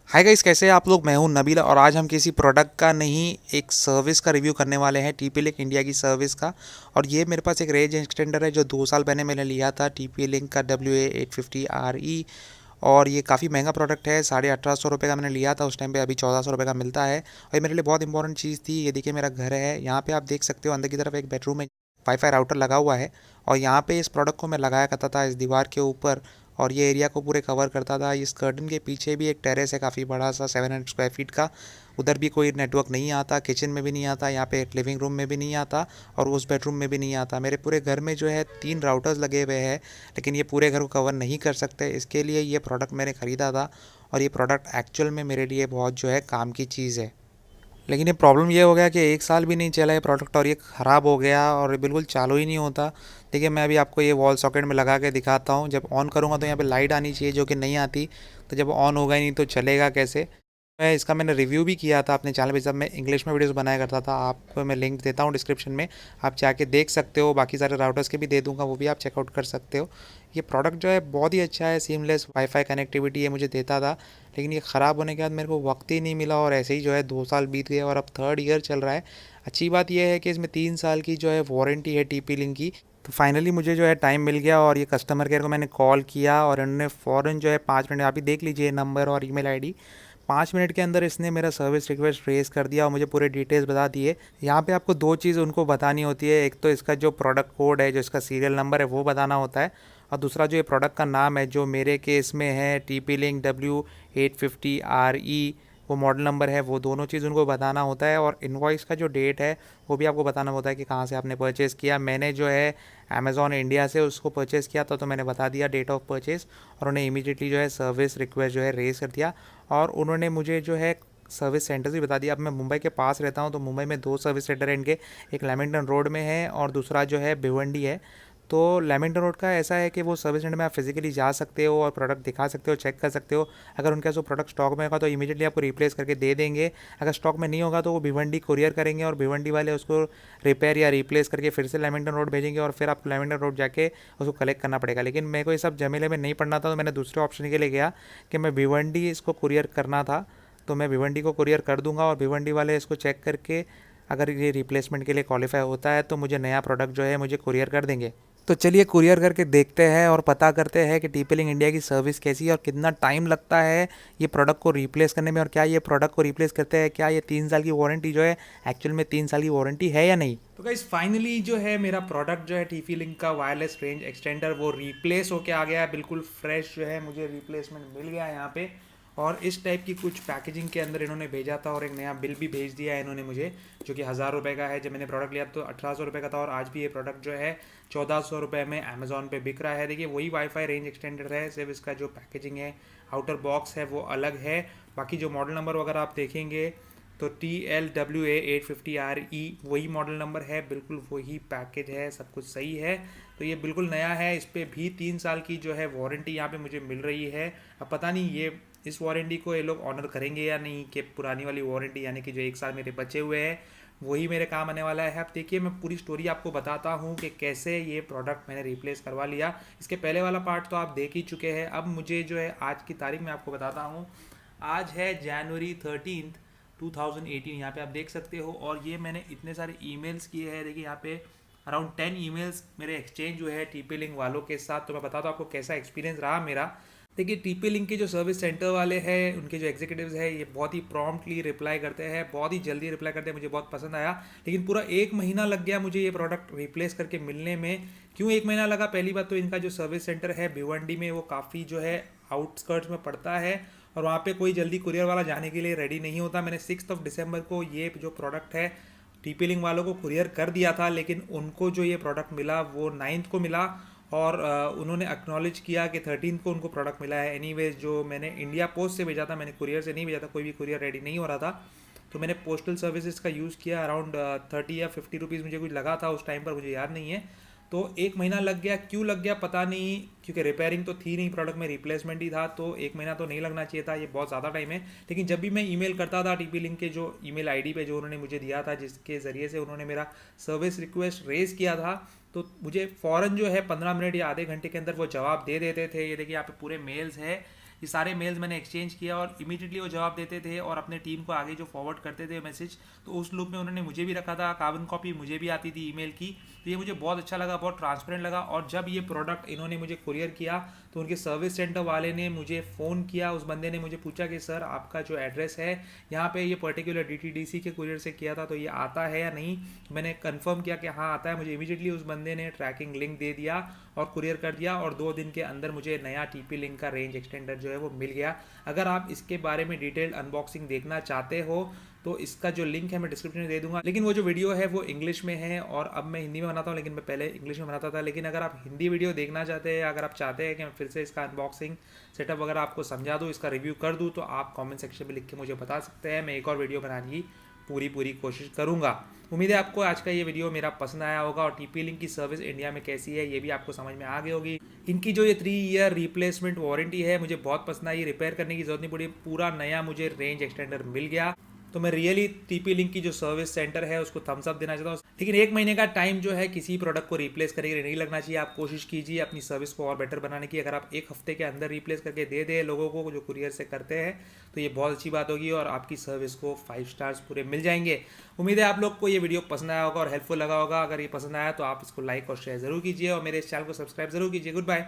Hi guys, कैसे हैं आप लोग। मैं हूं नबीला और आज हम किसी प्रोडक्ट का नहीं, एक सर्विस का रिव्यू करने वाले हैं, टीपी लिंक इंडिया की सर्विस का। और ये मेरे पास एक रेंज एक्सटेंडर है जो 2 साल पहले मैंने लिया था, टीपी लिंक का WA850RE। और ये काफ़ी महंगा प्रोडक्ट है, 1850 रुपये का मैंने लिया था उस टाइम पे, अभी 1400 रुपये का मिलता है। और ये मेरे लिए बहुत इंपॉर्टेंट चीज़ थी। ये देखिए मेरा घर है, यहाँ पे आप देख सकते हो अंदर की तरफ एक बेडरूम है, वाईफाई राउटर लगा हुआ है। और यहाँ पे इस प्रोडक्ट को मैं लगाया करता था इस दीवार के ऊपर, और ये एरिया को पूरे कवर करता था। इस कर्टन के पीछे भी एक टेरेस है काफ़ी बड़ा सा, 700 स्क्वायर फीट का। उधर भी कोई नेटवर्क नहीं आता, किचन में भी नहीं आता, यहाँ पे लिविंग रूम में भी नहीं आता, और उस बेडरूम में भी नहीं आता। मेरे पूरे घर में जो है 3 राउटर्स लगे हुए हैं, लेकिन ये पूरे घर को कवर नहीं कर सकते। इसके लिए ये प्रोडक्ट मैंने ख़रीदा था, और ये प्रोडक्ट एक्चुअल में मेरे लिए बहुत जो है काम की चीज़ है। लेकिन ये प्रॉब्लम ये हो गया कि 1 साल भी नहीं चला ये प्रोडक्ट और ये ख़राब हो गया और ये बिल्कुल चालू ही नहीं होता। देखिए मैं अभी आपको ये वॉल सॉकेट में लगा के दिखाता हूँ। जब ऑन करूँगा तो यहाँ पे लाइट आनी चाहिए, जो कि नहीं आती। तो जब ऑन होगा ही नहीं तो चलेगा कैसे। मैंने रिव्यू भी किया था अपने चैनल पे, जब मैं इंग्लिश में वीडियोस बनाया करता था। आपको मैं लिंक देता हूँ डिस्क्रिप्शन में, आप जाके देख सकते हो। बाकी सारे राउटर्स के भी दे दूँगा, वो भी आप चेकआउट कर सकते हो। ये प्रोडक्ट जो है बहुत ही अच्छा है, सीमलेस वाईफाई कनेक्टिविटी ये मुझे देता था। लेकिन ये ख़राब होने के बाद मेरे को वक्त ही नहीं मिला, और ऐसे ही जो है 2 साल बीत गए और अब 3rd ईयर चल रहा है। अच्छी बात यह है कि इसमें 3 साल की जो है वारंटी है टीपी लिंक की। तो फाइनली मुझे जो है टाइम मिल गया, और ये कस्टमर केयर को मैंने कॉल किया और इन्होंने फ़ौरन जो है 5 मिनट, आप ही देख लीजिए नंबर और ईमेल आईडी, 5 मिनट के अंदर इसने मेरा सर्विस रिक्वेस्ट रेज़ कर दिया और मुझे पूरे डिटेल्स बता दिए। यहाँ पे आपको दो चीज़ उनको बतानी होती है, एक तो इसका जो प्रोडक्ट कोड है, जो इसका सीरियल नंबर है, वो बताना होता है। और दूसरा जो ये प्रोडक्ट का नाम है, जो मेरे केस में है टीपी लिंक W850RE, वो मॉडल नंबर है, वो दोनों चीज़ उनको बताना होता है। और इनवॉइस का जो डेट है वो भी आपको बताना होता है कि कहाँ से आपने परचेज़ किया। मैंने जो है अमेज़ॉन इंडिया से उसको परचेज़ किया था, तो मैंने बता दिया डेट ऑफ परचेज़, और उन्हें इमीडिएटली जो है सर्विस रिक्वेस्ट जो है रेज़ कर दिया। और उन्होंने मुझे जो है सर्विस सेंटर्स भी बता दिया। अब मैं मुंबई के पास रहता हूँ, तो मुंबई में 2 सर्विस सेंटर हैं इनके, एक लेमिंगटन रोड में है और दूसरा जो है भिवंडी है। तो लेमिंगटन रोड का ऐसा है कि वो सर्विस सेंटर में आप फिजिकली जा सकते हो और प्रोडक्ट दिखा सकते हो, चेक कर सकते हो। अगर उनके पास वो प्रोडक्ट स्टॉक में होगा तो इमीडिएटली आपको रिप्लेस करके दे देंगे। अगर स्टॉक में नहीं होगा तो वो भिवंडी कुरियर करेंगे, और भिवंडी वाले उसको रिपेयर या रिप्लेस करके फिर से लेमिंगटन रोड भेजेंगे, और फिर आपको लेमिंगटन रोड जाके उसको कलेक्ट करना पड़ेगा। लेकिन मेरे को ये सब झमेले में नहीं पड़ना था, तो मैंने दूसरे ऑप्शन के लिए गया कि मैं भिवंडी इसको कुरियर करना था। तो मैं भिवंडी को कुरियर कर दूंगा, और भिवंडी वाले इसको चेक करके अगर ये रिप्लेसमेंट के लिए क्वालिफाई होता है तो मुझे नया प्रोडक्ट जो है मुझे कुरियर कर देंगे। तो चलिए कुरियर करके देखते हैं और पता करते हैं कि टीपी लिंक इंडिया की सर्विस कैसी है और कितना टाइम लगता है ये प्रोडक्ट को रिप्लेस करने में, और क्या ये प्रोडक्ट को रिप्लेस करते हैं, क्या ये 3 साल की वारंटी जो है एक्चुअल में 3 साल की वारंटी है या नहीं। तो गाइस फाइनली जो है मेरा प्रोडक्ट जो है टीपी लिंक का वायरलेस रेंज एक्सटेंडर वो रिप्लेस होके आ गया है, बिल्कुल फ्रेश जो है मुझे रिप्लेसमेंट मिल गया है यहाँ पे। और इस टाइप की कुछ पैकेजिंग के अंदर इन्होंने भेजा था, और एक नया बिल भी भेज दिया है इन्होंने मुझे, जो कि 1000 रुपये का है। जब मैंने प्रोडक्ट लिया तो 1800 रुपये का था, और आज भी ये प्रोडक्ट जो है 1400 रुपये में अमेजोन पे बिक रहा है। देखिए वही वाईफाई रेंज एक्सटेंडर है, सिर्फ इसका जो पैकेजिंग है, आउटर बॉक्स है, वो अलग है। बाकी जो मॉडल नंबर वगैरह आप देखेंगे तो TLWA850RE वही मॉडल नंबर है, बिल्कुल वही पैकेज है, सब कुछ सही है। तो ये बिल्कुल नया है, इस पर भी 3 साल की जो है वारंटी यहाँ पे मुझे मिल रही है। अब पता नहीं ये इस वारंटी को ये लोग ऑनर करेंगे या नहीं, कि पुरानी वाली वारंटी यानी कि जो 1 साल मेरे बचे हुए हैं वही मेरे काम आने वाला है। अब देखिए मैं पूरी स्टोरी आपको बताता हूँ कि कैसे ये प्रोडक्ट मैंने रिप्लेस करवा लिया। इसके पहले वाला पार्ट तो आप देख ही चुके हैं। अब मुझे जो है आज की तारीख में आपको बताता हूँ। आज है January 13, 2018, यहाँ पे आप देख सकते हो। और ये मैंने इतने सारे ईमेल्स किए हैं, देखिए यहाँ पे अराउंड 10 ईमेल्स मेरे एक्सचेंज हुए हैं टीपी लिंक वालों के साथ। तो मैं बताता हूँ आपको कैसा एक्सपीरियंस रहा मेरा। देखिए टीपी लिंक के जो सर्विस सेंटर वाले हैं, उनके जो एग्जीक्यूटिव्स हैं, ये बहुत ही प्रॉम्प्टली रिप्लाई करते हैं, बहुत ही जल्दी रिप्लाई करते हैं, मुझे बहुत पसंद आया। लेकिन पूरा 1 महीना लग गया मुझे ये प्रोडक्ट रिप्लेस करके मिलने में। क्यों 1 महीना लगा? पहली बात तो इनका जो सर्विस सेंटर है भिवंडी में, वो काफ़ी जो है आउटस्कर्ट्स में पड़ता है, और वहाँ पे कोई जल्दी कुरियर वाला जाने के लिए रेडी नहीं होता। मैंने 6 दिसंबर को ये जो प्रोडक्ट है टीपी लिंक वालों को कुरियर कर दिया था, लेकिन उनको जो ये प्रोडक्ट मिला वो 9 को मिला। और उन्होंने एक्नॉलेज किया कि 13 को उनको प्रोडक्ट मिला है। एनीवेज जो मैंने इंडिया पोस्ट से भेजा था, मैंने कुरियर से नहीं भेजा था, कोई भी कुरियर रेडी नहीं हो रहा था, तो मैंने पोस्टल सर्विसेज का यूज़ किया। अराउंड 30 या 50 रुपीज़ मुझे कुछ लगा था उस टाइम पर, मुझे याद नहीं है। तो 1 महीना लग गया। क्यों लग गया पता नहीं, क्योंकि रिपेयरिंग तो थी नहीं, प्रोडक्ट में रिप्लेसमेंट ही था, तो 1 महीना तो नहीं लगना चाहिए था, ये बहुत ज़्यादा टाइम है। लेकिन जब भी मैं ईमेल करता था टीपी लिंक के जो ईमेल आईडी पे जो उन्होंने मुझे दिया था, जिसके ज़रिए से उन्होंने मेरा सर्विस रिक्वेस्ट रेज़ किया था, तो मुझे फ़ौरन जो है 15 मिनट या आधे घंटे के अंदर वो जवाब दे देते थे। ये देखिए यहाँ पे पूरे मेल्स है ये सारे मेल्स मैंने एक्सचेंज किया और इमीडिएटली वो जवाब देते थे और अपने टीम को आगे जो फॉरवर्ड करते थे मैसेज, तो उस लूप में उन्होंने मुझे भी रखा था, कार्बन कॉपी मुझे भी आती थी ईमेल की। तो ये मुझे बहुत अच्छा लगा, बहुत ट्रांसपेरेंट लगा। और जब ये प्रोडक्ट इन्होंने मुझे कुरियर किया तो उनके सर्विस सेंटर वाले ने मुझे फ़ोन किया, उस बंदे ने मुझे पूछा कि सर आपका जो एड्रेस है यहाँ पे, ये पर्टिकुलर DTDC के कुरियर से किया था तो ये आता है या नहीं। मैंने कंफर्म किया कि हाँ आता है। मुझे इमीडिएटली उस बंदे ने ट्रैकिंग लिंक दे दिया और कुरियर कर दिया और 2 दिन के अंदर मुझे नया TP लिंक का रेंज एक्सटेंडर जो है वो मिल गया। अगर आप इसके बारे में डिटेल्ड अनबॉक्सिंग देखना चाहते हो तो इसका जो लिंक है मैं डिस्क्रिप्शन में दे दूंगा। लेकिन वो जो वीडियो है वो इंग्लिश में है और अब मैं हिंदी में बनाता हूँ, लेकिन मैं पहले इंग्लिश में बनाता था। लेकिन अगर आप हिंदी वीडियो देखना चाहते हैं, अगर आप चाहते हैं कि मैं फिर से इसका अनबॉक्सिंग सेटअप वगैरह आपको समझा दूँ, इसका रिव्यू कर दूँ, तो आप कमेंट सेक्शन में लिख के मुझे बता सकते हैं। मैं एक और वीडियो बनाने की पूरी कोशिश करूँगा। उम्मीद है आपको आज का ये वीडियो मेरा पसंद आया होगा और TP लिंक की सर्विस इंडिया में कैसी है ये भी आपको समझ में आ गई होगी। इनकी जो ये 3 ईयर रिप्लेसमेंट वारंटी है मुझे बहुत पसंद आई, रिपेयर करने की जरूरत नहीं पड़ी, पूरा नया मुझे रेंज एक्सटेंडर मिल गया। तो मैं रियली TP लिंक की जो सर्विस सेंटर है उसको थम्स अप देना चाहता हूँ। लेकिन 1 महीने का टाइम जो है किसी प्रोडक्ट को रिप्लेस करने के लिए नहीं लगना चाहिए। आप कोशिश कीजिए अपनी सर्विस को और बेटर बनाने की। अगर आप 1 हफ्ते के अंदर रिप्लेस करके दे दे लोगों को जो कुरियर से करते हैं तो ये बहुत अच्छी बात होगी और आपकी सर्विस को 5 स्टार्स पूरे मिल जाएंगे। उम्मीद है आप लोग को ये वीडियो पसंद आया होगा और हेल्पफुल लगा होगा। अगर ये पसंद आया तो आप इसको लाइक और शेयर जरूर कीजिए और मेरे इस चैनल को सब्सक्राइब जरूर कीजिए। Good bye.